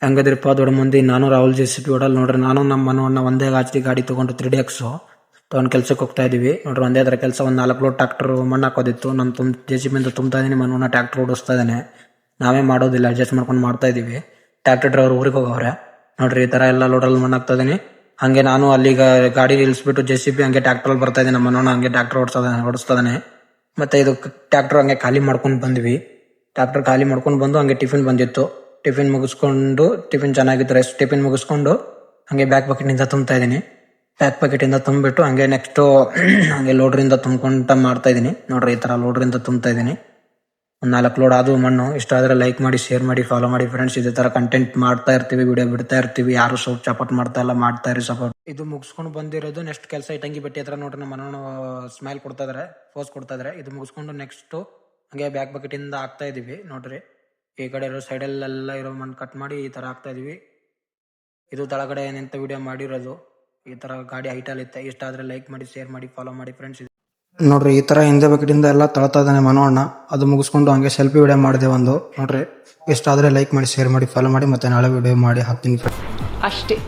ಹೆಂಗದ್ರಿಪ್ಪ ದೊಡ್ಡ ಮಂದಿ? ನಾನು ರಾಹುಲ್ JCP ಓಡಲ್ ನೋಡ್ರಿ. ನಾನು ನಮ್ಮ ಮನವನ್ನ ಒಂದೇ ಗಾಡಿ ತಗೊಂಡು 3DX ತಗೊಂಡು ಕೆಲ್ಸಕ್ಕೆ ಹೋಗ್ತಾ ಇದೀವಿ ನೋಡ್ರಿ. ಒಂದೇ ತರ ಕೆಲಸ. ಒಂದು 4 ಲೋಡ್ ಟ್ರಾಕ್ಟರ್ ಮಣ್ಣು ಹಾಕೋದಿತ್ತು. ನಾನು JCP ಇಂದ ತುಂಬ್ತಾ ಇದೀನಿ. ಮನವನ್ನ ಟ್ರಾಕ್ಟರ್ ಓಡಿಸ್ತಾ ಇದ್ದಾನೆ. ನಾವೇ ಮಾಡೋದಿಲ್ಲ, ಅಡ್ಜಸ್ಟ್ ಮಾಡ್ಕೊಂಡು ಮಾಡ್ತಾ ಇದೀವಿ. ಟ್ರಾಕ್ಟರ್ ಡ್ರೈವರ್ ಊರಿಗೆ ಹೋಗವ್ರೆ ನೋಡ್ರಿ. ಈ ತರ ಎಲ್ಲ ಲೋಡಲ್ಲಿ ಮಣ್ಣು ಹಾಕ್ತಾ ಇದೀನಿ. ಹಂಗೆ ನಾನು ಅಲ್ಲಿಗ ಗಾಡಿ ನಿಲ್ಸ್ಬಿಟ್ಟು JCP ಹಂಗೆ ಟ್ರಾಕ್ಟರ್ ಬರ್ತಾ ಇದೀನಿ. ನಮ್ಮ ಮನವನ್ನ ಹಂಗೆ ಟ್ರಾಕ್ಟರ್ ಓಡಿಸ್ತಾನೆ. ಮತ್ತೆ ಇದು ಟ್ರಾಕ್ಟರ್ ಹಂಗೆ ಖಾಲಿ ಮಾಡ್ಕೊಂಡು ಬಂದ್ವಿ. ಟ್ರಾಕ್ಟರ್ ಖಾಲಿ ಮಾಡ್ಕೊಂಡು ಬಂದು ಹಂಗೆ ಟಿಫಿನ್ ಬಂದಿತ್ತು. ಟಿಫಿನ್ ಮುಗಿಸ್ಕೊಂಡು, ಟಿಫಿನ್ ಚೆನ್ನಾಗಿತ್ತು, ರೈಸ್ ಟಿಫಿನ್ ಮುಗಿಸ್ಕೊಂಡು ಹಂಗೆ ಬ್ಯಾಕ್ ಬಕೆಟ್ ಇಂದ ತುಂಬ್ತಾ ಇದೀನಿ. ಬ್ಯಾಕ್ ಬಕೆಟ್ ಇಂದ ತುಂಬಿಟ್ಟು ಹಂಗೆ ನೆಕ್ಸ್ಟ್ ಹಂಗೆ ಲೋಡ್ರಿಂದ ತುಂಬ್ಕೊಂತ ಮಾಡ್ತಾ ಇದೀನಿ ನೋಡ್ರಿ. ಈ ತರ ಲೋಡ್ರಿಂದ ತುಂಬ್ತಾ ಇದೀನಿ. ಒಂದು 4 ಲೋಡ್ ಅದು ಮಣ್ಣು. ಇಷ್ಟ ಆದ್ರೆ ಲೈಕ್ ಮಾಡಿ, ಶೇರ್ ಮಾಡಿ, ಫಾಲೋ ಮಾಡಿ ಫ್ರೆಂಡ್ಸ್. ಇದೇ ತರ ಕಂಟೆಂಟ್ ಮಾಡ್ತಾ ಇರ್ತೀವಿ, ವಿಡಿಯೋ ಬಿಡ್ತಾ ಇರ್ತೀವಿ. ಯಾರು ಸಪೋರ್ಟ್ ಮಾಡ್ತಾ ಇಲ್ಲ, ಮಾಡ್ತಾ ಇರಿ ಸಪೋರ್ಟ್. ಇದು ಮುಗಿಸ್ಕೊಂಡು ಬಂದಿರೋದು ನೆಕ್ಸ್ಟ್ ಕೆಲಸ. ಇಟಂಗಿ ಬೆಟ್ಟಿ ಹತ್ರ ನೋಡ್ರಿ, ನಮ್ಮ ಮನೋಣ ಸ್ಮೈಲ್ ಕೊಡ್ತಾ ಇದಾರೆ, ಪೋಸ್ ಕೊಡ್ತಾ ಇದಾರೆ. ಇದು ಮುಗಿಸ್ಕೊಂಡು ನೆಕ್ಸ್ಟ್ ಹಂಗೆ ಬ್ಯಾಕ್ ಬಕೆಟ್ ಇಂದ ಹಾಕ್ತಾ ಇದೀವಿ ನೋಡ್ರಿ. ಈ ಕಡೆ ಇರೋ ಸೈಡಲ್ಲೆಲ್ಲ ಇರೋ ಮಣ್ಣು ಕಟ್ ಮಾಡಿ ಈ ತರ ಹಾಕ್ತಾ ಇದೀವಿ. ಇದು ತಳಗಡೆ ನಿಂತ ವಿಡಿಯೋ ಮಾಡಿರೋದು. ಈ ತರ ಗಾಡಿ ಹೈಟಲ್ ಇತ್ತೆ. ಇಷ್ಟ ಆದ್ರೆ ಲೈಕ್ ಮಾಡಿ, ಶೇರ್ ಮಾಡಿ, ಫಾಲೋ ಮಾಡಿ ಫ್ರೆಂಡ್ಸ್. ನೋಡ್ರಿ, ಈ ತರ ಹಿಂದೆ ಬಕೆಟ್ ಇಂದ ಎಲ್ಲ ತಳ್ತಾ ಇದ್ದಾನೆ ಮನೋಣ್ಣ. ಅದು ಮುಗಿಸ್ಕೊಂಡು ಹಂಗೆ ಸೆಲ್ಫಿ ವಿಡಿಯೋ ಮಾಡಿದೆ ಒಂದು ನೋಡ್ರಿ. ಇಷ್ಟ ಆದ್ರೆ ಲೈಕ್ ಮಾಡಿ, ಶೇರ್ ಮಾಡಿ, ಫಾಲೋ ಮಾಡಿ. ಮತ್ತೆ ನಾಳೆ ವಿಡಿಯೋ ಮಾಡಿ ಹಾಕ್ತೀನಿ ಅಷ್ಟೇ.